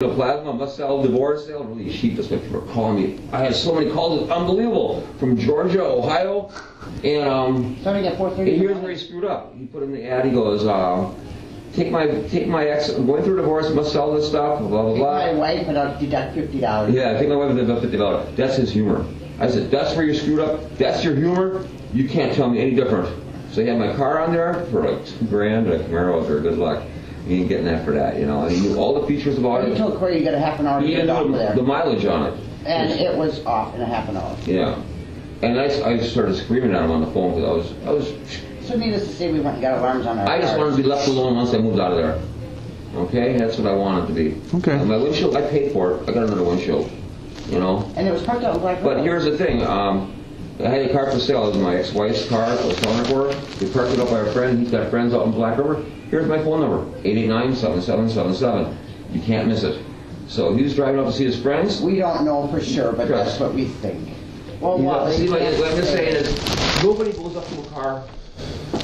The plasma must sell, divorce sale, really sheepish people are calling me. I had so many calls, it's unbelievable. From Georgia, Ohio, and here's where he screwed up. He put in the ad, he goes, take my ex, I'm going through a divorce, must sell this stuff, blah, blah, blah. Take my wife and I'll deduct $50. Yeah, I think my wife would deduct $50. That's his humor. I said, that's where you screwed up? That's your humor? You can't tell me any different. So he had my car on there for like $2,000, a Camaro, for good luck. He ain't getting that for that, you know. And he knew all the features about it. He told Corey you got a half an hour to get it off there. The mileage on it. And it was off in a half an hour. Yeah. And I started screaming at him on the phone because I was. So needless to say, we went and got alarms on our I just wanted to be left alone once I moved out of there. Okay, that's what I wanted to be. Okay. And my windshield, I paid for it. I got another windshield. You know. And it was parked out in Black Road. But here's the thing. I had a car for sale. It was my ex-wife's car. I was selling it for her. We parked it up by a friend. He's got friends out in Black River. Here's my phone number, 889-7777. You can't miss it. So he was driving up to see his friends. We don't know for sure, but that's what we think. Well, what I'm just saying is, nobody goes up to a car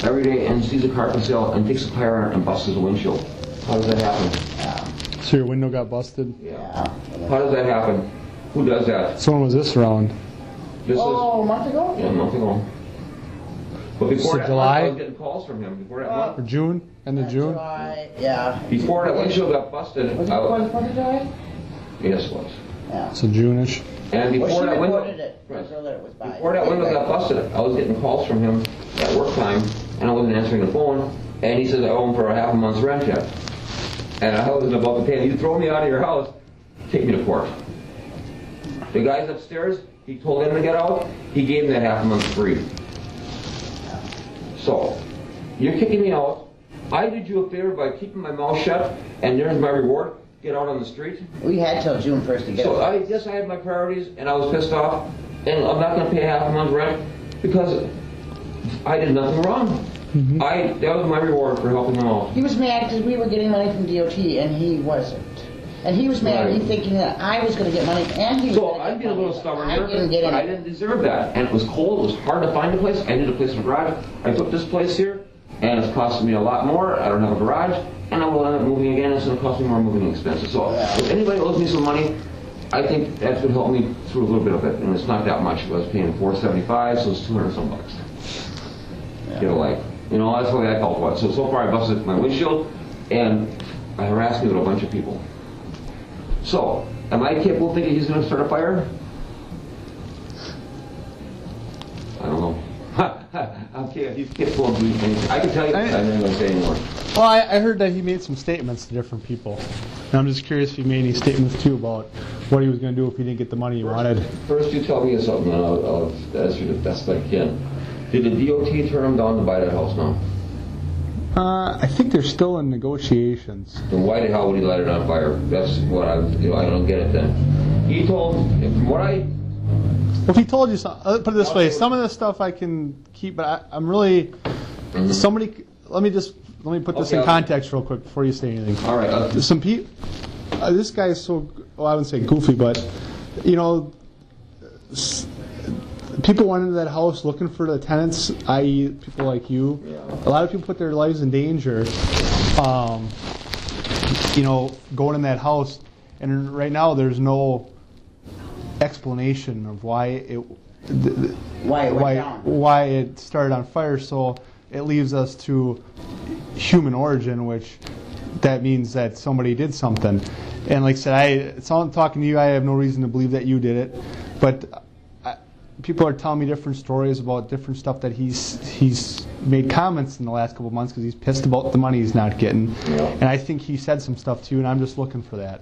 every day and sees a car for sale and takes a tire on it and busts the windshield. How does that happen? Yeah. So your window got busted? Yeah. How does that happen? Who does that? So when was this around? This a month ago? Yeah, a month ago. But before So that July? month, I was getting calls from him. Before that month. Or June? End of June? July, yeah. Before that windshield got busted. Was it before the 4th of July? Yes, it was. Yeah. So June-ish? And before that window, before that window got busted, I was getting calls from him at work time, and I wasn't answering the phone. And he says I owe him for a half a month's rent yet, and I wasn't about to pay him. You throw me out of your house, take me to court. The guy's upstairs. He told him to get out. He gave him that half a month free. So you're kicking me out. I did you a favor by keeping my mouth shut, and there's my reward. Get out on the street. We had till June 1st to get So it. I had my priorities, and I was pissed off, and I'm not going to pay half a month's rent because I did nothing wrong. Mm-hmm. That was my reward for helping him out. He was mad because we were getting money from DOT and he wasn't. And he was mad at me thinking that I was going to get money and he was So I'd be a little stubborn here, but I didn't deserve that. And it was cold, it was hard to find a place. I needed a place in the garage. I took this place here, and it's costing me a lot more. I don't have a garage, and I will end up moving again. It's going to cost me more moving expenses. So if anybody owes me some money, I think that would help me through a little bit of it. And it's not that much. I was paying $475, so it's $200 some bucks. Get a life. You know, that's the way I felt about it. So far I busted my windshield, and I harassed me with a bunch of people. So, am I capable of thinking he's going to start a fire? I don't know. Okay, if he's capable of doing anything. I can tell you that I'm not going to say anymore. Well, I heard that he made some statements to different people. And I'm just curious if he made any statements too about what he was going to do if he didn't get the money he wanted. First you tell me something, and I'll answer you the best I can. Did the DOT turn him down to buy that house now? I think they're still in negotiations. Then why the hell would he light it on fire? That's what I don't get it then. He told, from what I... Well, if he told you something, put it this way, some of this stuff I can keep, but I'm really, somebody, let me put this in context real quick before you say anything. All right. Some people, this guy is so, well, I wouldn't say goofy, but, you know, people went into that house looking for the tenants, i.e. people like you. Yeah. A lot of people put their lives in danger, you know, going in that house. And right now there's no explanation of why it started on fire. So it leaves us to human origin, which that means that somebody did something. And like I said, talking to you, I have no reason to believe that you did it. But people are telling me different stories about different stuff that he's made comments in the last couple of months because he's pissed about the money he's not getting. Yeah. And I think he said some stuff too, and I'm just looking for that.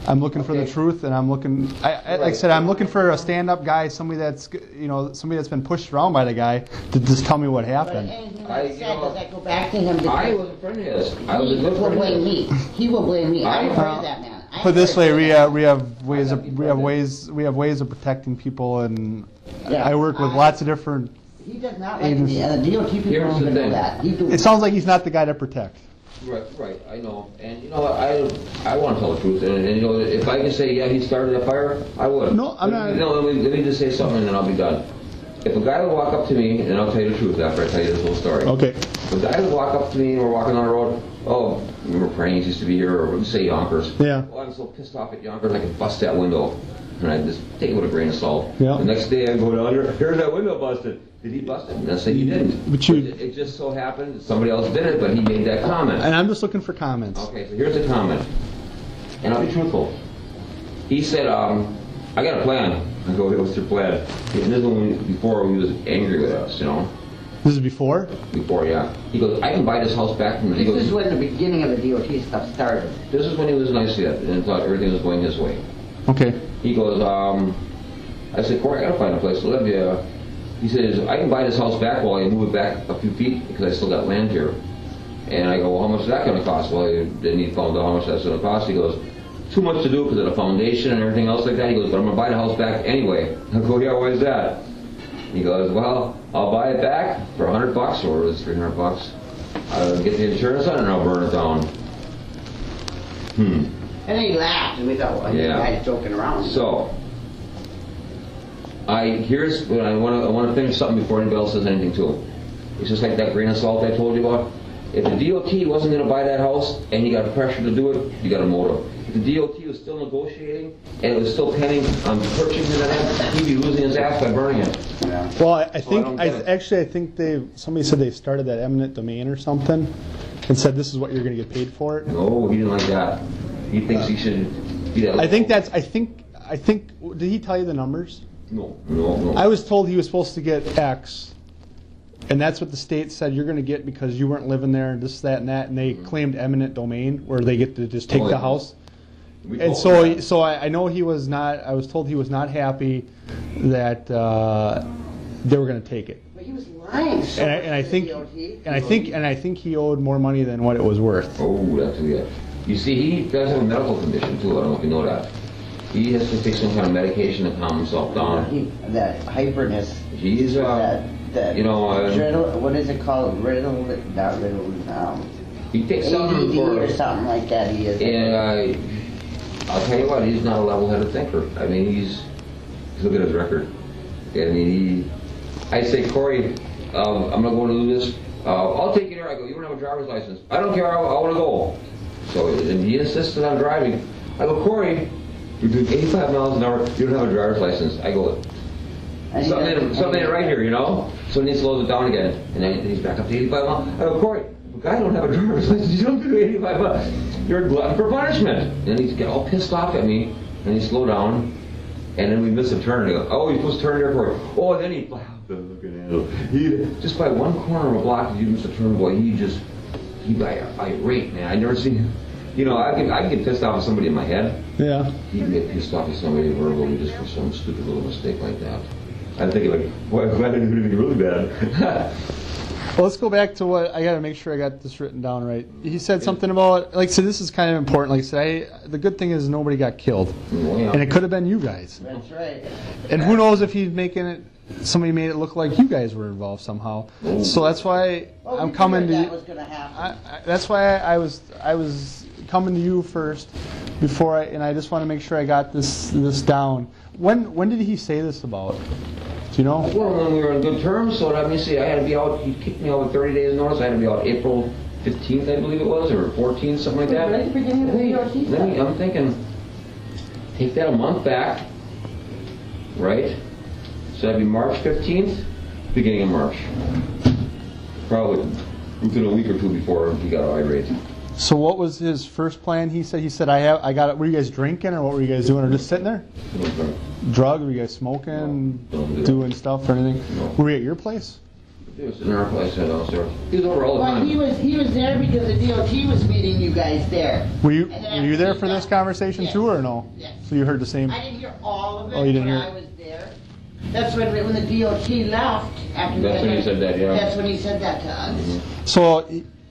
I'm looking for the truth, and I'm looking. Like I said, I'm looking for a stand-up guy, somebody that's been pushed around by the guy to just tell me what happened. But anything that's said, does that go back to him? I was a friend of his. He will blame me. He will blame me. I'm afraid of that man. Put it this way, we have ways of protecting people, and I work with lots of different. He does not like me, and the DOT people don't even know that. It sounds like he's not the guy to protect. Right, I know. And you know what, I want to tell the truth. And you know, if I can say, yeah, he started a fire, I would. No, I'm not. No, let me just say something and then I'll be done. If a guy would walk up to me, and I'll tell you the truth after I tell you this whole story. Okay. If a guy would walk up to me and we're walking on the road, oh, remember Cranes used to be here, or say Yonkers. Yeah. Well, I'm so pissed off at Yonkers, I could bust that window. And I just take it with a grain of salt. Yeah. The next day I go down here, here's that window busted. Did he bust it? And I said he didn't. But you- it just so happened that somebody else did it, but he made that comment. And I'm just looking for comments. Okay, so here's the comment. And I'll be truthful. He said, I got a plan. I go, what's your plan? And this is when before he was angry with us, you know. This is before? Before, yeah. He goes, I can buy this house back from... He This goes, is when the beginning of the DOT stuff started. this is when he was nice yet and thought everything was going his way. Okay. He goes, I said, Corey, I gotta find a place to live. Yeah. He says, I can buy this house back while you move it back a few feet because I still got land here. And I go, well, how much is that going to cost? Well, then he found out how much that's going to cost. He goes, too much to do because of the foundation and everything else like that. He goes, but I'm going to buy the house back anyway. I go, yeah, why is that? He goes, well, I'll buy it back for $100 or it's $300. I'll get the insurance on it and I'll burn it down. And then he laughed, and we thought, well, Yeah. this guy's joking around. So, here's what I want to finish something before anybody else says anything to him. It's just like that grain of salt I told you about. If the DOT wasn't going to buy that house and you got pressure to do it, you got a motive. If the DOT was still negotiating and it was still pending on purchasing it, he'd be losing his ass by burning it. Yeah. Well, I think I think somebody said they started that eminent domain or something, and said this is what you're going to get paid for it. No, he didn't like that. He thinks he should be that. I think. Did he tell you the numbers? No. I was told he was supposed to get X, and that's what the state said you're going to get because you weren't living there, and this, that, and that, and they claimed eminent domain where they get to just take Oh, the yeah. house. We And told him that. so I know he was not. I was told he was not happy that they were going to take it. But he was lying. So And I much to the think DOT. and I think he owed more money than what it was worth. Oh, that's weird. You see, he does have a medical condition too. I don't know if you know that. He has to take some kind of medication to calm himself down. That hyperness. He's, that you know, what is it called? Not riddle. he takes something ADD for... or something like that. He is. And I'll tell you what, he's not a level-headed thinker. I mean, he's look at his record. I mean, I say, Corey, I'm not going to do this. I'll take you there. I go, you don't have a driver's license. I don't care. I want to go. So and he insisted on driving. I go, Corey, you're doing 85 miles an hour. You don't have a driver's license. I go, something ain't right here, you know? So then he slows it down again. And then he's back up to 85 miles. I go, Corey, the guy don't have a driver's license. You don't do 85 miles. You're a glutton for punishment. And he's get all pissed off at me. And he slowed down. And then we miss a turn. And he goes, oh, you're supposed to turn there, Corey. Oh, and then he just by one corner of a block, you miss a turn, boy. He got irate, man. I never seen him. You know, I can get pissed off at somebody in my head. Yeah. He can get pissed off at somebody verbally just for some stupid little mistake like that. I'm thinking like, why didn't do anything really bad? Well, let's go back to what I got to make sure I got this written down right. He said something about, like, so this is kind of important. Like I said, the good thing is nobody got killed, Oh, yeah. and it could have been you guys. That's right. And who knows if he's making it, somebody made it look like you guys were involved somehow. So that's why Well, I'm we coming figured to. that was going to happen. That's why I was coming to you first before and I just want to make sure I got this down. When did he say this about? Do you know? Well, when we were on good terms, so let me see, I had to be out, he kicked me out with 30 days notice, I had to be out April 15th, I believe it was, or 14th, something like that. Right at the beginning of the DOT stuff. I'm thinking, take that a month back, right? So that'd be March 15th, beginning of March. Probably within a week or two before he got irate. So what was his first plan? He said I got it. Were you guys drinking or what were you guys doing or just sitting there? Drug? Were you guys smoking, No. doing stuff or anything? No. Were we at your place? He was in our place downstairs. He was over all the Well, time. he was there because the DOT was meeting you guys there. Were you And then there after for he this got- conversation Yes. too or no? Yes. So you heard the same? I didn't hear all of it, Oh, you didn't but hear I it. was there. That's when the DOT left. After That's when he said that, yeah. That's when he said that to us. So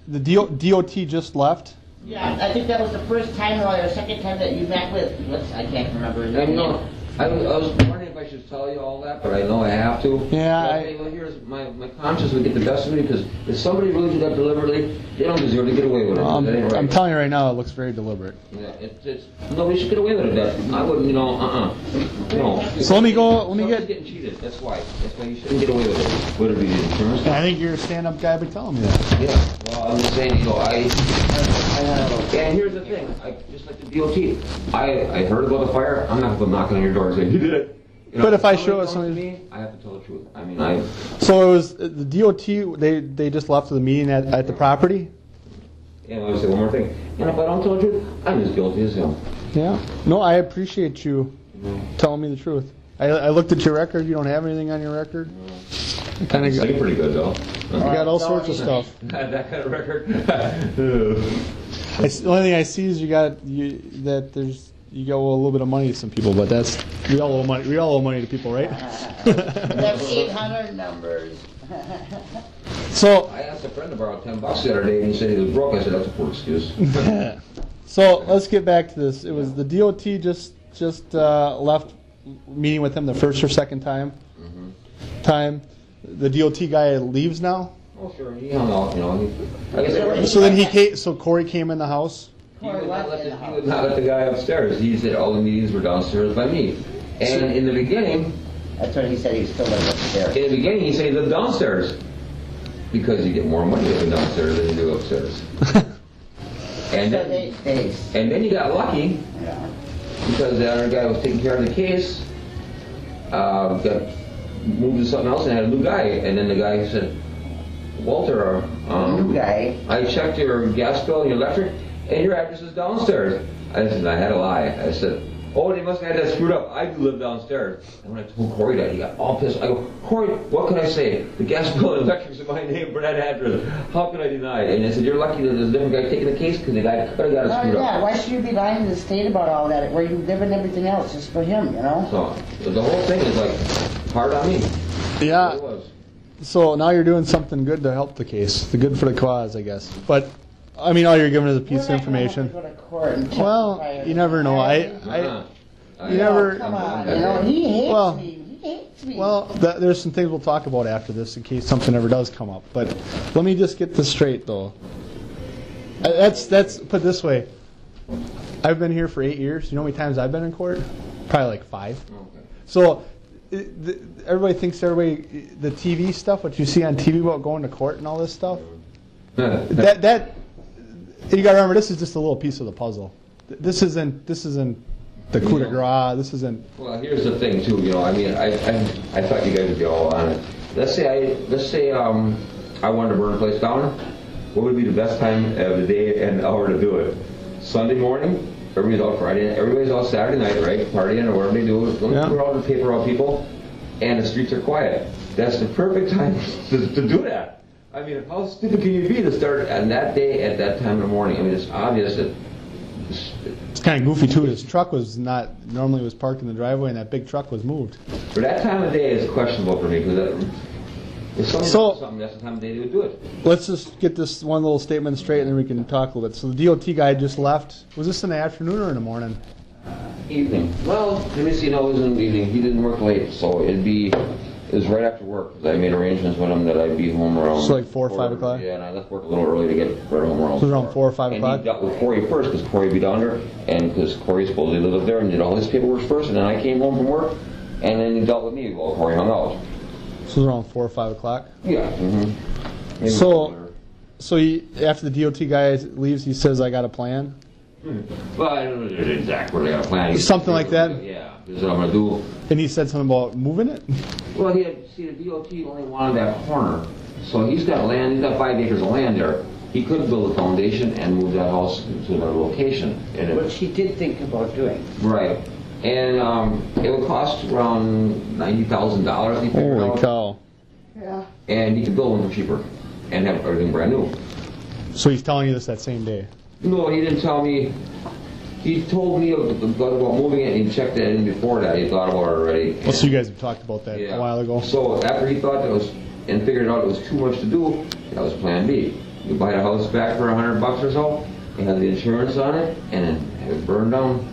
the DOT just left? Yeah, I think that was the first time or second time that you met with, I can't remember his And name. you know, I was wondering if I should tell you all that, but I know I have to. Yeah. Well, here's my conscience would get the best of me, because if somebody really did that deliberately, they don't deserve to get away with it. That ain't right. I'm telling you right now, it looks very deliberate. Yeah, it's nobody should get away with it. I wouldn't, No. So let me Somebody's getting cheated. That's why you shouldn't get away with it. Would it be the insurance? I think you're a stand-up guy by telling me that. Yeah. Well, I'm just saying, and here's the thing. Just like the DOT, I heard about the fire. I'm not going to go knocking on your door and say, you did it. But if I show it somebody to me, I have to tell the truth. So it was the DOT. They just left the meeting at the property. And I'll say one more thing. And if I don't tell the truth, I'm as guilty as him. Yeah. No, I appreciate you telling me the truth. I looked at your record. You don't have anything on your record. I kind of sing pretty good though. You got all sorts of stuff. That kind of record. The only thing I see is you got a little bit of money to some people, but we all owe money. We all owe money to people, right? That's 800 numbers. So I asked a friend to borrow $10 the other day, and he said he was broke. I said that's a poor excuse. So let's get back to this. It was the DOT just left meeting with him the first or second time. The DOT guy leaves now. Oh sure, he hung out. So then Corey came in the house. He would not let the guy upstairs. He said all the meetings were downstairs by me. And in the beginning, that's what he said. He still lived upstairs. In the beginning, he said he lived downstairs because you get more money living downstairs than you do upstairs. And then he got lucky because the other guy was taking care of the case. Got moved to something else and had a new guy. And then the guy said, Walter, new guy. I checked your gas bill and your electric, and your address is downstairs. I said, I had to lie. I said, oh, they must have had that screwed up. I do live downstairs. And when I told Corey that, he got all pissed. I go, Corey, what can I say? The gas bill and electric's in my name for that address. How can I deny it? And I said, you're lucky that there's a different guy taking the case because the guy could have got it screwed up. Why should you be lying to the state about all that, where you live and everything else, just for him, So the whole thing is like hard on me. Yeah. It was. So now you're doing something good to help the case, the good for the cause, I guess. But I mean, all you're giving is a piece of information. Go to court and well, you never know. You never. Come on, he hates me. He hates me. Well, there's some things we'll talk about after this in case something ever does come up. But let me just get this straight, though. That's put this way. I've been here for 8 years. You know how many times I've been in court? Probably like 5. Okay. So everybody thinks the TV stuff, what you see on TV about going to court and all this stuff. that you got to remember, this is just a little piece of the puzzle. This isn't the coup de grace. This isn't. Well, here's the thing too. I thought you guys would be all on it. Let's say I wanted to burn a place down. What would be the best time of the day and hour to do it? Sunday morning. Everybody's out Friday. Everybody's out Saturday night, right? Partying or whatever they do. Put all the paper on people, and the streets are quiet. That's the perfect time to do that. I mean, how stupid can you be to start on that day at that time in the morning? I mean, it's obvious that. It's kind of goofy too. His truck was normally was parked in the driveway, and that big truck was moved. For that time of day, it's questionable for me because if somebody does something, that's the time of day they would do it. Let's just get this one little statement straight, and then we can talk a little bit. So the DOT guy just left. Was this in the afternoon or in the morning? Evening. Well, let me see. No, it was in the evening. He didn't work late, so it was right after work. I made arrangements with him that I'd be home around. So like 4 or 5 o'clock? Yeah, and I left work a little early to get right home around. So around 4 or 5 o'clock? And he dealt with Corey first, because Corey would be down there, and because Corey supposedly lived up there and did all his paperwork first, and then I came home from work, and then he dealt with me while Corey hung out. So around 4 or 5 o'clock? Yeah. Mm-hmm. So after the DOT guy leaves, he says, I got a plan? Well, I don't know exactly what I got a plan. Something like that? Yeah, this is what I'm going to do. And he said something about moving it? Well, the DOT only wanted that corner. So he's got land, he's got 5 acres of land there. He could build a foundation and move that house to another location. Which he did think about doing. Right. And it would cost around $90,000. Holy cow. Yeah. And he could build one for cheaper and have everything brand new. So he's telling you this that same day? No, he didn't tell me. He told me about moving it, and he checked it in before that. He thought about it already. Well, so you guys have talked about that a while ago. So after he thought and figured out it was too much to do, that was plan B. You buy the house back for $100 or so, and have the insurance on it, and then have it burned down.